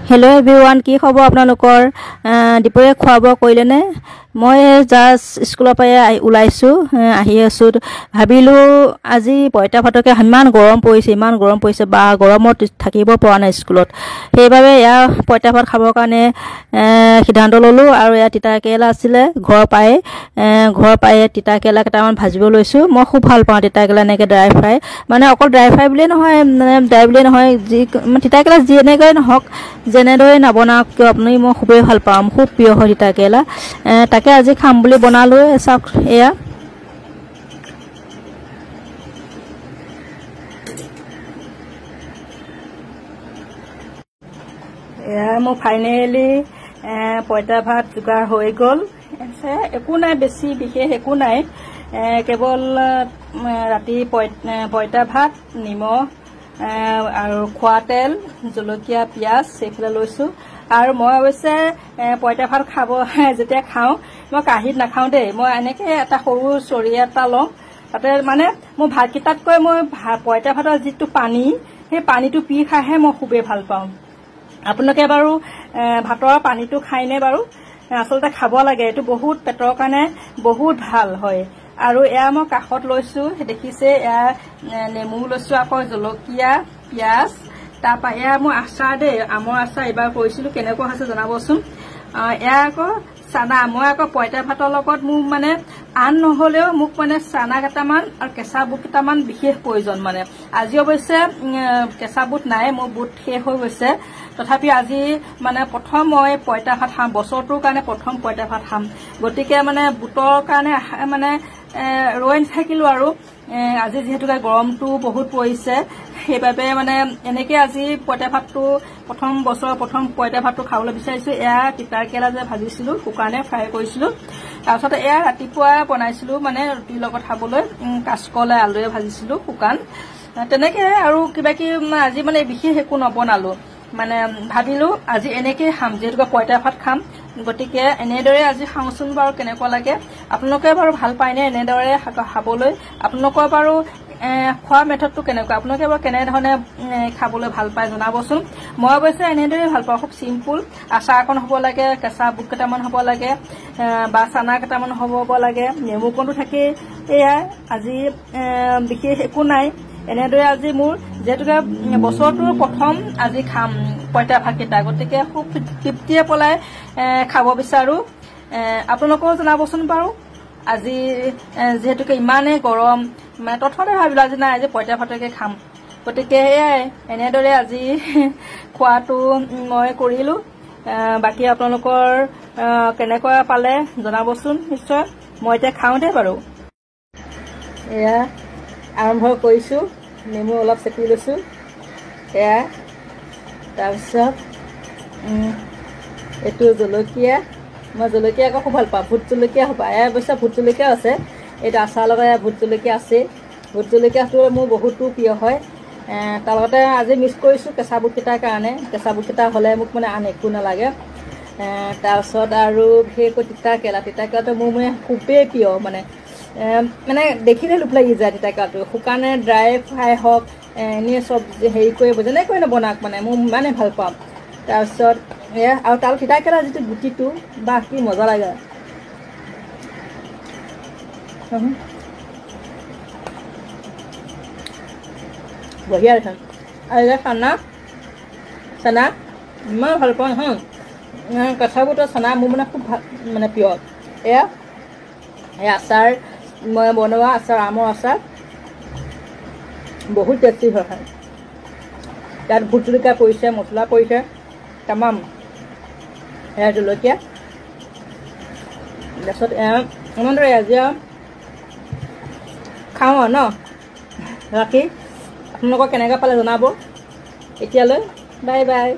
hello everyone की खबर आपनालोकर दिपरिया खवा बोवा करिलेने মই জাস্ট স্কুলৰ পৰা ওলাইছো আহি আছো ভাবিলো আজি পইতা ভাতকে ইমান গৰম পৰিছে বা গৰমত থাকিব পৰা নাই স্কুলত সেইবাবে ইয়া পইতা ভাত খাবৰ কাৰণে সিদ্ধান্ত ললো আৰু ইয়া তিতা কেৰেলা আছিল ঘৰ পাই তিতা কেৰেলা কেটামান ভাজিব লৈছো মই খুব ভাল পাওঁ তিতা কেৰেলা নেকে ড্ৰাই ফ্ৰাই মানে অকল ড্ৰাই ফ্ৰাই বুলি নহয় ড্ৰাই বুলি নহয় যি তিতা কেৰেলা যেনেকৈ নহওক যেনেদৰে নবনাওক কিয় আপুনি মই খুবেই ভাল পাওঁ খুব প্ৰিয় হয় তিতা কেৰেলা তাকে আজি খাম বুলি বনালো চাওক এয়া মোৰ ফাইনেলি পইতা ভাত যোগাৰ হৈ গ'ল একো নাই বেছি বিশেষ একো নাই কেৱল ৰাতি পইতা ভাত নিমখ আৰু খোৱা তেল জলকীয়া পিয়াজ এইফালে লৈছো আৰু মই অৱশ্যে পইতা ভাত খাব যেতিয়া খাওঁ মই কাহিত নাখাওঁ দেই মই এনেকে এটা সৰু চৰিয়া এটা লওঁ তাতে মানে মোৰ ভাতকেইটাতকৈ মই পইতা ভাতৰ যিটো পানী সেই পানীটো পি খাইহে মই খুবেই ভাল পাওঁ আপোনালোকে বাৰু ভাতৰ পানীটো খাইনে বাৰু আচলতে খাব লাগে এটো বহুত পেটৰ কাৰণে বহুত ভাল হয় আৰু এয়া মই কাখত লৈছো দেখিছে এয়া নেমু লৈছো আকৌ জলকীয়া পিয়াজ তাপা এয়া মই আচাৰ দে আমৰ আচাৰ এবাৰ কৰিছিলো কেনেকুৱা আছে জনাবচোন এয়া আকৌ চানা মই আকৌ পইতা ভাতৰ লগত মোক মানে আন নহলেও মোক মানে চানা কেটামান আৰু কেঁচা বুট কেটামান বিশেষ প্ৰয়োজন মানে আজি অৱশ্যে কেঁচা বুট নাই মোৰ বুট শেষ হৈ গৈছে তথাপি আজি মানে প্ৰথম মই পইতা ভাত খাম বছৰটোৰ কাৰণে প্ৰথম পইতা ভাত খাম গতিকে মানে বুটৰ কাৰণে মানে ৰৈ থাকিলো আৰু আজি যেহেতু গৰমটো বহুত পৰিছে সেইবাবে মানে এনেকে আজি পইতা ভাতটো প্ৰথম বছৰৰ প্ৰথম পইতা ভাতটো খাবলৈ বিচাৰিছো এয়া তিতা কেৰেলা যে ভাজিছিলো শুকানে ফ্ৰাই কৰিছিলো তাৰপিছত এয়া ৰাতিপুৱা বনাইছিলো মানে ৰুটিৰ লগত খাবলৈ কাচকল আলুৱে ভাজিছিলো শুকান তেনেকে আৰু কিবা কি আজি মানে বিশেষ একো নবনালো মানে ভাবিলো আজি এনেকে খাম যেহেতু পইতা ভাত খাম গতিকে এনেদৰে আজি খাওঁচোন বাৰু কেনেকুৱা লাগে আপোনালোকে বাৰু ভাল পায়নে এনেদৰে খাবলৈ আপোনালোকৰ বাৰু খোৱা মেথডটো কেনেকুৱা আপোনালোকে বাৰু কেনে ধৰণে খাবলৈ ভাল পায় জনাবচোন মই অৱশ্যে এনেদৰে ভাল পাওঁ খুব সিম্পল আচাৰ অকণ হ'ব লাগে কেঁচা বুট কেটামান হ'ব লাগে বা চানা কেটামান হ'ব লাগে নেমু কণটো থাকে এয়া আজি বিশেষ একো নাই এনেদৰে আজি মোৰ যেহেতু বছৰটোৰ প্ৰথম আজি খাম পইতা ভাতকেইটা গতিকে খুব তৃপ্তিয়ে পলাই খাব বিচাৰো আপোনালোকেও জনাবচোন বাৰু আজি যেহেতু ইমানেই গৰম মানে তৎক্ষণাতে ভাবিলো আজি নাই আজি পইতা ভাতকে খাম গতিকে এয়াই এনেদৰে আজি খোৱাটো মই কৰিলো বাকী আপোনালোকৰ কেনেকুৱা পালে জনাবচোন নিশ্চয় মই এতিয়া খাওঁ দে বাৰু এয়া আৰম্ভ কৰিছো নেমু অলপ চেপি লৈছো এয়া তাৰপিছত এইটো জলকীয়া মই জলকীয়া আকৌ খুব ভাল পাওঁ ভোট জলকীয়া হ'ব এয়া অৱশ্যে ভোট জলকীয়া আছে এইটো আচাৰ লগত ভোট জলকীয়া আছে ভোট জলকীয়াটো মোৰ বহুতো প্ৰিয় হয় তাৰ লগতে আজি মিক্স কৰিছো কেঁচা বুট কেইটাৰ কাৰণে কেঁচা বুট কেইটা হ'লে মোক মানে আন একো নালাগে তাৰপিছত আৰু বিশেষকৈ তিতা কেৰেলাটো মোৰ মানে খুবেই প্ৰিয় মানে দেখিলে লোভ লাগি যায় তিতা কেৰেলাটো শুকানে ড্ৰাই ফ্ৰাই হওক এনেই চব হেৰি কৰিব যেনেকৈ নবনাওক মানে মই ইমানে ভাল পাওঁ তাৰপিছত এয়া আৰু তাৰ তিতা কেৰেলা যিটো গুটিটো বা কি মজা লাগে বঢ়িয়া দেখোন আৰু এতিয়া চানা ইমান ভাল পাওঁ নহয় কেঁচা বুটৰ চানা মোৰ মানে খুব ভাল মানে প্ৰিয় এয়া আচাৰ মই বনোৱা আচাৰ আমৰ আচাৰ বহুত টেষ্টি হয় ইয়াত ভোট জলকীয়া পৰিছে মছলা পৰিছে তামাম এয়া জলকীয়া তাৰপিছত এনেদৰে আজি খাওঁ আৰু ন ৰাখি আপোনালোকক কেনেকৈ পালে জনাব এতিয়ালৈ বাই বাই